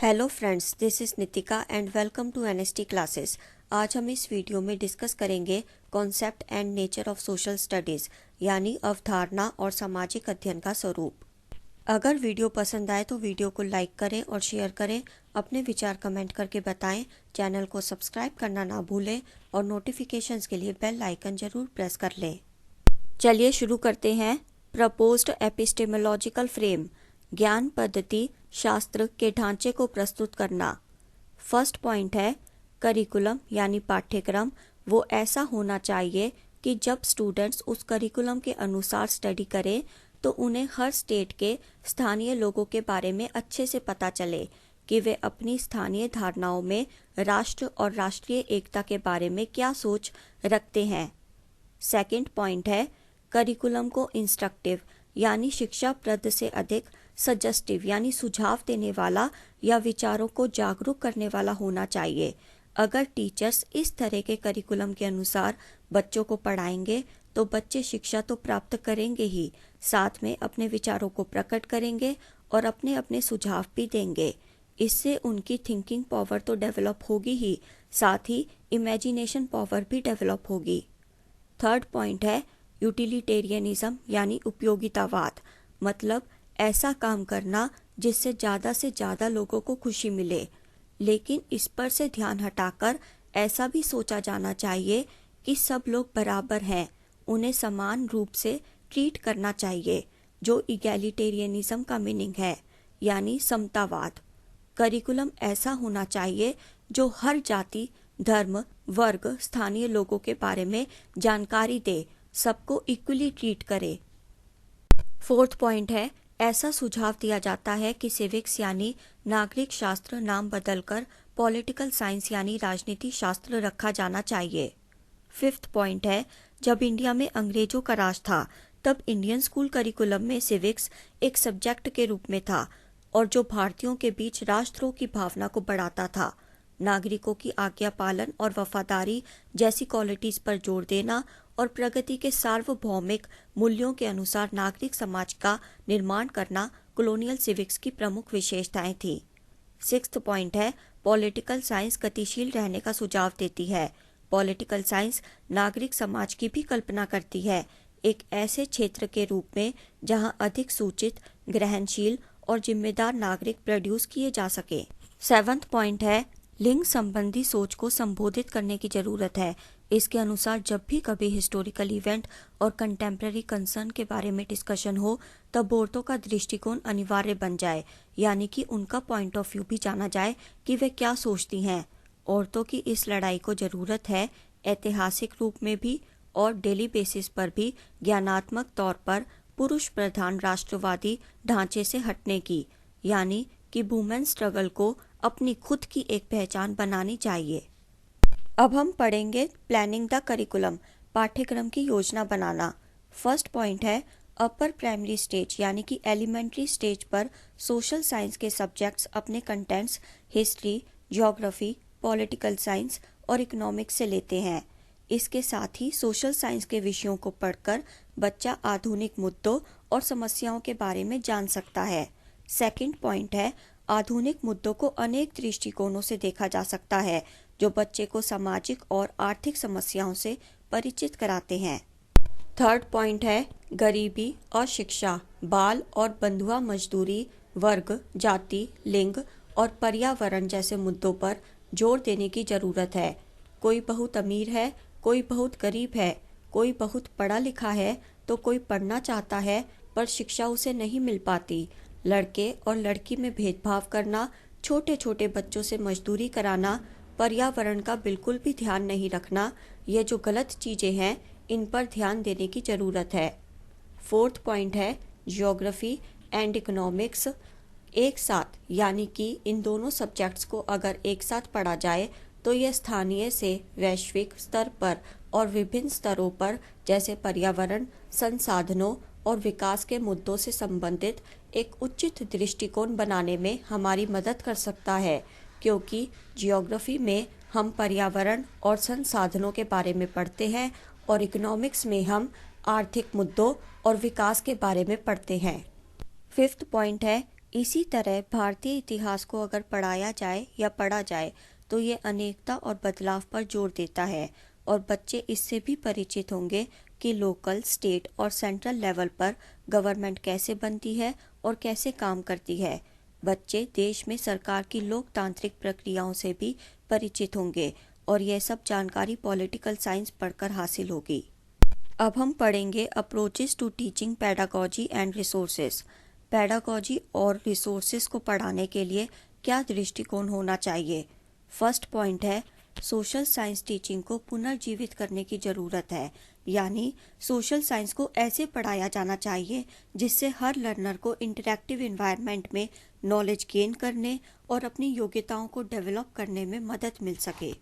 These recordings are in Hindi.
Hello friends, this is Nitika and welcome to NST classes. आज हम इस वीडियो में डिस्कस करेंगे concept and nature of social studies यानी अवधारणा और सामाजिक अध्ययन का स्वरूप। अगर वीडियो पसंद आए तो वीडियो को लाइक करें और शेयर करें। अपने विचार कमेंट करके बताएं। चैनल को सब्सक्राइब करना ना भूलें और नोटिफिकेशंस के लिए बेल आइकन जरूर प्रेस कर लें। चलिए शुरू करते हैं। प्रपोज्ड एपिस्टेमोलॉजिकल फ्रेम, ज्ञान पद्धति शास्त्र के ढांचे को प्रस्तुत करना। फर्स्ट पॉइंट है करिकुलम यानी पाठ्यक्रम वो ऐसा होना चाहिए कि जब स्टूडेंट्स उस करिकुलम के अनुसार स्टडी करें तो उन्हें हर स्टेट के स्थानीय लोगों के बारे में अच्छे से पता चले कि वे अपनी स्थानीय धारणाओं में राष्ट्र और राष्ट्रीय एकता के बारे में क्या सोच रखते हैं। सेकंड पॉइंट है करिकुलम को इंस्ट्रक्टिव यानी शिक्षाप्रद से अधिक सजेस्टिव यानी सुझाव देने वाला या विचारों को जागरूक करने वाला होना चाहिए। अगर टीचर्स इस तरह के करिकुलम के अनुसार बच्चों को पढ़ाएंगे तो बच्चे शिक्षा तो प्राप्त करेंगे ही, साथ में अपने विचारों को प्रकट करेंगे और अपने अपने सुझाव भी देंगे। इससे उनकी थिंकिंग पावर तो डेवलप होगी ही, साथ ही इमेजिनेशन पावर भी डेवलप होगी। थर्ड पॉइंट है यूटिलिटेरियनिज्म यानी उपयोगितावाद, मतलब ऐसा काम करना जिससे ज़्यादा से ज़्यादा लोगों को खुशी मिले। लेकिन इस पर से ध्यान हटाकर ऐसा भी सोचा जाना चाहिए कि सब लोग बराबर हैं, उन्हें समान रूप से ट्रीट करना चाहिए, जो इगैलिटेरियनिज्म का मीनिंग है यानी समतावाद। करिकुलम ऐसा होना चाहिए जो हर जाति, धर्म, वर्ग, स्थानीय लोगों के बारे में जानकारी दे, सबको इक्वली ट्रीट करे। फोर्थ पॉइंट है ऐसा सुझाव दिया जाता है कि सिविक्स यानी नागरिक शास्त्र नाम बदलकर पॉलिटिकल साइंस यानी राजनीति शास्त्र रखा जाना चाहिए। फिफ्थ पॉइंट है जब इंडिया में अंग्रेजों का राज था तब इंडियन स्कूल करिकुलम में सिविक्स एक सब्जेक्ट के रूप में था और जो भारतीयों के बीच राष्ट्रद्रोह की भावना को बढ़ाता था। नागरिकों की आज्ञा पालन और वफादारी जैसी क्वालिटीज पर जोर देना और प्रगति के सार्वभौमिक मूल्यों के अनुसार नागरिक समाज का निर्माण करना कॉलोनियल सिविक्स की प्रमुख विशेषताएं थी। सिक्स्थ पॉइंट है पॉलिटिकल साइंस गतिशील रहने का सुझाव देती है। पॉलिटिकल साइंस नागरिक समाज की भी कल्पना करती है, एक ऐसे क्षेत्र के रूप में जहां अधिक सूचित, ग्रहणशील और जिम्मेदार नागरिक प्रोड्यूस किए जा सके। सेवंथ पॉइंट है लिंग संबंधी सोच को संबोधित करने की जरूरत है। इसके अनुसार जब भी कभी हिस्टोरिकल इवेंट और कंटेम्प्रेरी कंसर्न के बारे में डिस्कशन हो तब औरतों का दृष्टिकोण अनिवार्य बन जाए, यानी कि उनका पॉइंट ऑफ व्यू भी जाना जाए कि वे क्या सोचती हैं। औरतों की इस लड़ाई को जरूरत है ऐतिहासिक रूप में भी और डेली बेसिस पर भी ज्ञानात्मक तौर पर पुरुष प्रधान राष्ट्रवादी ढांचे से हटने की, यानी कि वुमेन स्ट्रगल को अपनी खुद की एक पहचान बनानी चाहिए। अब हम पढ़ेंगे प्लानिंग द करिकुलम, पाठ्यक्रम की योजना बनाना। फर्स्ट पॉइंट है अपर प्राइमरी स्टेज यानी कि एलिमेंट्री स्टेज पर सोशल साइंस के सब्जेक्ट्स अपने contents history, geography, political science और इकोनॉमिक्स से लेते हैं। इसके साथ ही सोशल साइंस के विषयों को पढ़कर बच्चा आधुनिक मुद्दों और समस्याओं के बारे में जान सकता है। सेकंड पॉइंट है आधुनिक मुद्दों को अनेक दृष्टिकोणों से देखा जा सकता है, जो बच्चे को सामाजिक और आर्थिक समस्याओं से परिचित कराते हैं। थर्ड पॉइंट है गरीबी और शिक्षा, बाल और बंधुआ मजदूरी, वर्ग, जाति, लिंग और पर्यावरण जैसे मुद्दों पर जोर देने की जरूरत है। कोई बहुत अमीर है, कोई बहुत गरीब है, कोई बहुत पढ़ा लिखा है तो कोई पढ़ना चाहता है पर शिक्षा उसे नहीं मिल पाती। लड़के और लड़की में भेदभाव करना, छोटे छोटे बच्चों से मजदूरी कराना, पर्यावरण का बिल्कुल भी ध्यान नहीं रखना, ये जो गलत चीज़ें हैं इन पर ध्यान देने की ज़रूरत है। फोर्थ पॉइंट है ज्योग्राफी एंड इकोनॉमिक्स एक साथ, यानी कि इन दोनों सब्जेक्ट्स को अगर एक साथ पढ़ा जाए तो यह स्थानीय से वैश्विक स्तर पर और विभिन्न स्तरों पर जैसे पर्यावरण, संसाधनों और विकास के मुद्दों से संबंधित एक उचित दृष्टिकोण बनाने में हमारी मदद कर सकता है, क्योंकि जियोग्राफी में हम पर्यावरण और संसाधनों के बारे में पढ़ते हैं और इकोनॉमिक्स में हम आर्थिक मुद्दों और विकास के बारे में पढ़ते हैं। फिफ्थ पॉइंट है इसी तरह भारतीय इतिहास को अगर पढ़ाया जाए या पढ़ा जाए तो ये अनेकता और बदलाव पर जोर देता है और बच्चे इससे भी परिचित होंगे कि लोकल, स्टेट और सेंट्रल लेवल पर गवर्नमेंट कैसे बनती है और कैसे काम करती है। बच्चे देश में सरकार की लोकतांत्रिक प्रक्रियाओं से भी परिचित होंगे और यह सब जानकारी पॉलिटिकल साइंस पढ़कर हासिल होगी। अब हम पढ़ेंगे approaches to teaching pedagogy and resources. Pedagogy और रिसोर्सेज को पढ़ाने के लिए क्या दृष्टिकोण होना चाहिए। फर्स्ट पॉइंट है सोशल साइंस टीचिंग को पुनर्जीवित करने की ज़रूरत है, यानी सोशल साइंस को ऐसे पढ़ाया जाना चाहिए जिससे हर लर्नर को इंटरैक्टिव एनवायरनमेंट में नॉलेज गेन करने और अपनी योग्यताओं को डेवलप करने में मदद मिल सके।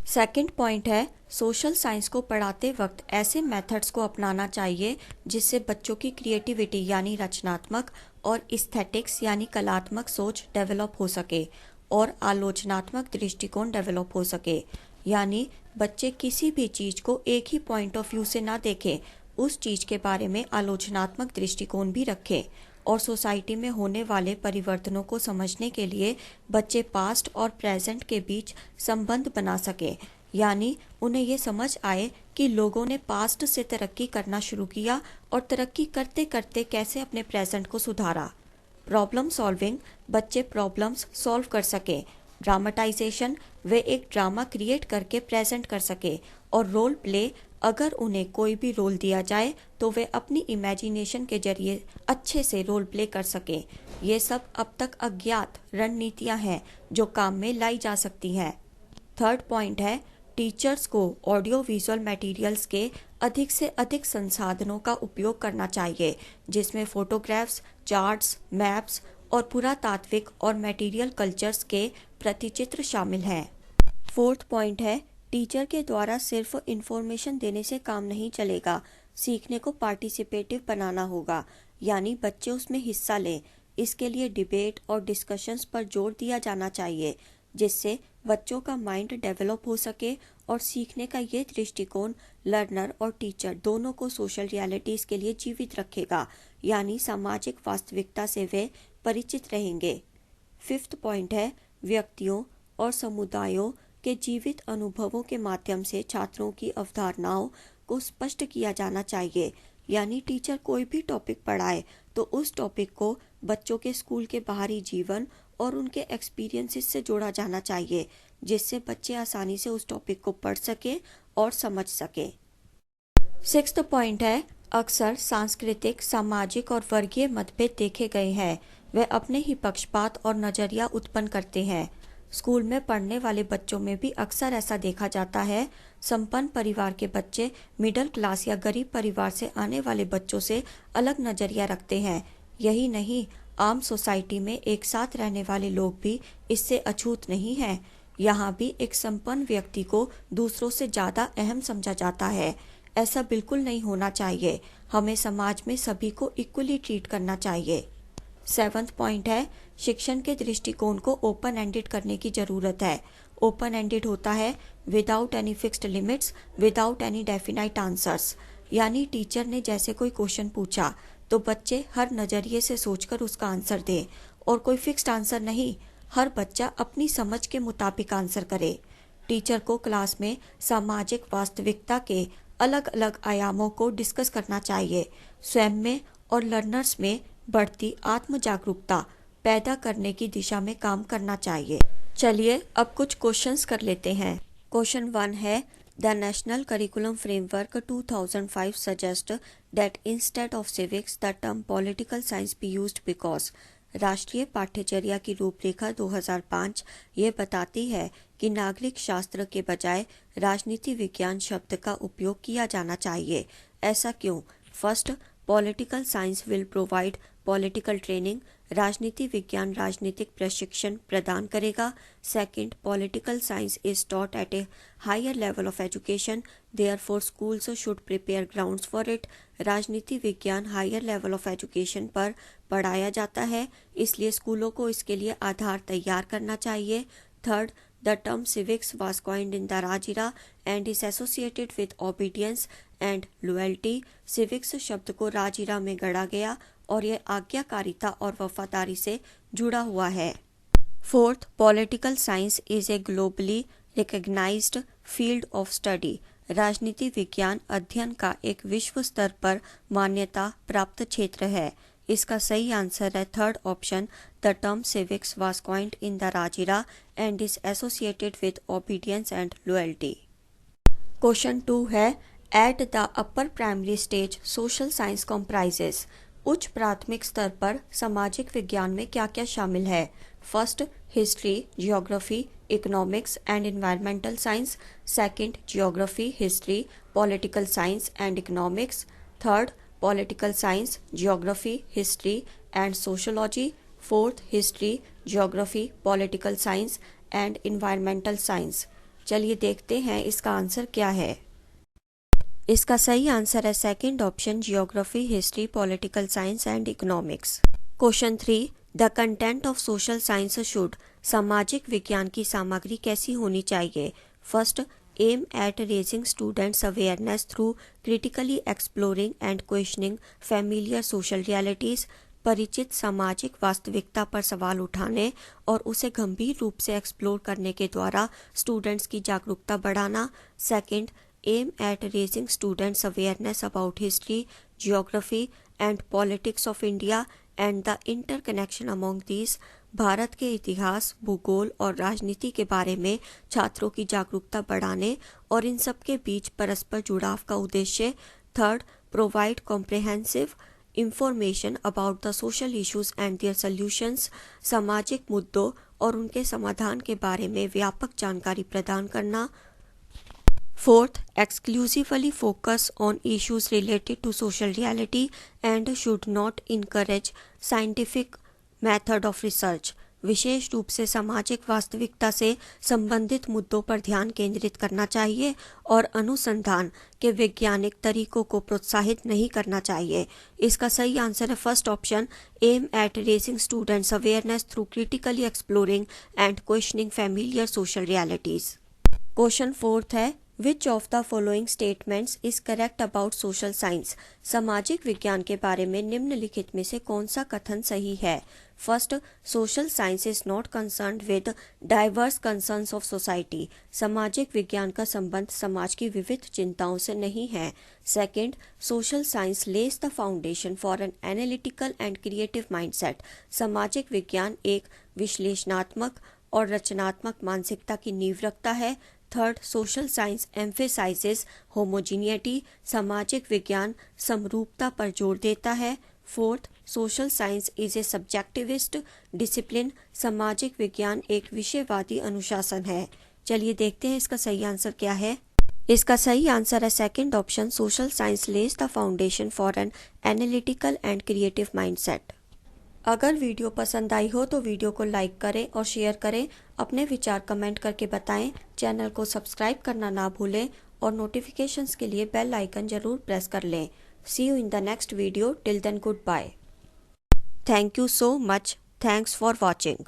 सेकंड पॉइंट है सोशल साइंस को पढ़ाते वक्त ऐसे मेथड्स को अपनाना चाहिए जिससे बच्चों की क्रिएटिविटी यानी रचनात्मक और एस्थेटिक्स यानी कलात्मक सोच डेवलप हो सके और आलोचनात्मक दृष्टिकोण डेवलप हो सके, यानी बच्चे किसी भी चीज़ को एक ही पॉइंट ऑफ व्यू से ना देखें, उस चीज़ के बारे में आलोचनात्मक दृष्टिकोण भी रखें और सोसाइटी में होने वाले परिवर्तनों को समझने के लिए बच्चे पास्ट और प्रेजेंट के बीच संबंध बना सके, यानी उन्हें ये समझ आए कि लोगों ने पास्ट से तरक्की करना शुरू किया और तरक्की करते करते कैसे अपने प्रेजेंट को सुधारा। प्रॉब्लम सॉल्विंग, बच्चे प्रॉब्लम्स सॉल्व कर सके। ड्रामाटाइजेशन, वे एक ड्रामा क्रिएट करके प्रेजेंट कर सके। और रोल प्ले, अगर उन्हें कोई भी रोल दिया जाए तो वे अपनी इमेजिनेशन के जरिए अच्छे से रोल प्ले कर सके। ये सब अब तक अज्ञात रणनीतियां हैं जो काम में लाई जा सकती हैं। थर्ड पॉइंट है टीचर्स को ऑडियो विजुअल मटेरियल्स के अधिक से अधिक संसाधनों का उपयोग करना चाहिए, जिसमें फोटोग्राफ्स, चार्ट्स, मैप्स और पुरातात्विक और मटेरियल कल्चर्स के प्रतिचित्र शामिल हैं। फोर्थ पॉइंट है टीचर के द्वारा सिर्फ इंफॉर्मेशन देने से काम नहीं चलेगा, सीखने को पार्टिसिपेटिव बनाना होगा, यानी बच्चे उसमें हिस्सा लें। इसके लिए डिबेट और डिस्कशंस पर जोर दिया जाना चाहिए, जिससे बच्चों का माइंड डेवलप हो सके और सीखने का ये दृष्टिकोण लर्नर और टीचर दोनों को सोशल रियलिटीज़ के लिए जीवित रखेगा, यानी सामाजिक वास्तविकता से वे परिचित रहेंगे। फिफ्थ पॉइंट है व्यक्तियों और समुदायों के जीवित अनुभवों के माध्यम से छात्रों की अवधारणाओं को स्पष्ट किया जाना चाहिए, यानी टीचर कोई भी टॉपिक पढ़ाए तो उस टॉपिक को बच्चों के स्कूल के बाहरी जीवन और उनके एक्सपीरियंसेस से जोड़ा जाना चाहिए, जिससे बच्चे आसानी से उस टॉपिक को पढ़ सके और समझ सके। सिक्स्थ पॉइंट है अक्सर सांस्कृतिक, सामाजिक और वर्गीय मतभेद देखे गए हैं, वे अपने ही पक्षपात और नजरिया उत्पन्न करते हैं। स्कूल में पढ़ने वाले बच्चों में भी अक्सर ऐसा देखा जाता है। संपन्न परिवार के बच्चे मिडिल क्लास या गरीब परिवार से आने वाले बच्चों से अलग नजरिया रखते हैं। यही नहीं, आम सोसाइटी में एक साथ रहने वाले लोग भी इससे अछूत नहीं हैं। यहाँ भी एक संपन्न व्यक्ति को दूसरों से ज़्यादा अहम समझा जाता है। ऐसा बिल्कुल नहीं होना चाहिए। हमें समाज में सभी को इक्वली ट्रीट करना चाहिए। सेवंथ पॉइंट है शिक्षण के दृष्टिकोण को ओपन एंडेड करने की ज़रूरत है। ओपन एंडेड होता है without any fixed limits, without any definite answers, यानी टीचर ने जैसे कोई क्वेश्चन पूछा तो बच्चे हर नज़रिए से सोचकर उसका आंसर दें और कोई फिक्स्ड आंसर नहीं, हर बच्चा अपनी समझ के मुताबिक आंसर करे। टीचर को क्लास में सामाजिक वास्तविकता के अलग अलग आयामों को डिस्कस करना चाहिए। स्वयं में और लर्नर्स में बढ़ती आत्म जागरूकता पैदा करने की दिशा में काम करना चाहिए। चलिए अब कुछ क्वेश्चंस कर लेते हैं। क्वेश्चन 1 है the national curriculum framework 2005 suggest that instead of civics the term political science be used because. राष्ट्रीय पाठ्यचर्या की रूपरेखा 2005 ये बताती है कि नागरिक शास्त्र के बजाय राजनीति विज्ञान शब्द का उपयोग किया जाना चाहिए। ऐसा क्यों? First, political science will provide political training, राजनीति विज्ञान राजनीतिक प्रशिक्षण प्रदान करेगा। Second, political science is taught at a higher level of education, therefore schools should prepare grounds for it. राजनीति विज्ञान हायर लेवल ऑफ एजुकेशन पर पढ़ाया जाता है, इसलिए स्कूलों को इसके लिए आधार तैयार करना चाहिए। Third, the term civics was coined in the Raj-Era and is associated with obedience and loyalty. civics शब्द को राज-इरा में गढ़ा गया और यह आज्ञाकारिता और वफादारी से जुड़ा हुआ है। Fourth, political science is a globally recognised field of study. राजनीति विज्ञान अध्ययन का एक विश्व स्तर पर मान्यता प्राप्त क्षेत्र है। इसका सही आंसर है third option, the term civics was coined in the राजिरा and is associated with obedience and loyalty. Question 2 है, at the upper primary stage social science comprises. उच्च प्राथमिक स्तर पर सामाजिक विज्ञान में क्या क्या शामिल है? First, history, geography, economics and environmental science. Second, geography, history, political science and economics. Third, political science, geography, history and sociology. Fourth, history, geography, political science and environmental science. चलिए देखते हैं इसका आंसर क्या है। इसका सही आंसर है second option, geography, history, political science and economics. Question 3, the content of social science should. सामाजिक विज्ञान की सामग्री कैसी होनी चाहिए? First, aim at raising students awareness through critically exploring and questioning familiar social realities. परिचित सामाजिक वास्तविकता पर सवाल उठाने और उसे गंभीर रूप से एक्सप्लोर करने के द्वारा स्टूडेंट्स की जागरूकता बढ़ाना। Second, aim at raising students' awareness about history, geography and politics of India and the interconnection among these। Bharat के इतिहास, भूगोल और राजनीति के बारे में छात्रों की जागरूकता बढ़ाने और इन सब के बीच परस्पर जुड़ाव का उद्देश्य। Third, provide comprehensive information about the social issues and their solutions. सामाजिक मुद्दों और उनके समाधान के बारे में व्यापक जानकारी प्रदान करना। Fourth, exclusively focus on issues related to social reality and should not encourage scientific method of research। विशेष रूप से सामाजिक वास्तविकता से संबंधित मुद्दों पर ध्यान केंद्रित करना चाहिए और अनुसंधान के वैज्ञानिक तरीकों को प्रोत्साहित नहीं करना चाहिए। इसका सही आंसर है first option, aim at raising students awareness through critically exploring and questioning familiar social realities. Question 4 है, which of the following statements is correct about social science. सामाजिक विज्ञान के बारे में निम्नलिखित में से कौन सा कथन सही है? First, social science is not concerned with diverse concerns of society. सामाजिक विज्ञान का संबंध समाज की विविध चिंताओं से नहीं है। Second, social science less the foundation for an analytical and creative mindset. सामाजिक विज्ञान एक विश्लेषणात्मक और रचनात्मक मानसिकता की नींव रखता है। Third, social science emphasises homogeneity. सामाजिक विज्ञान समरूपता पर जोर देता है। Fourth, social science is a subjectivist discipline. सामाजिक विज्ञान एक विषयवादी अनुशासन है। चलिए देखते हैं इसका सही आंसर क्या है। इसका सही आंसर है second option, social science Lay's the foundation for an analytical and creative mindset. अगर वीडियो पसंद आई हो तो वीडियो को लाइक करें और शेयर करें। अपने विचार कमेंट करके बताएं। चैनल को सब्सक्राइब करना ना भूलें और नोटिफिकेशंस के लिए बेल आइकन जरूर प्रेस कर लें। See you in the next video. Till then goodbye. Thank you so much. Thanks for watching.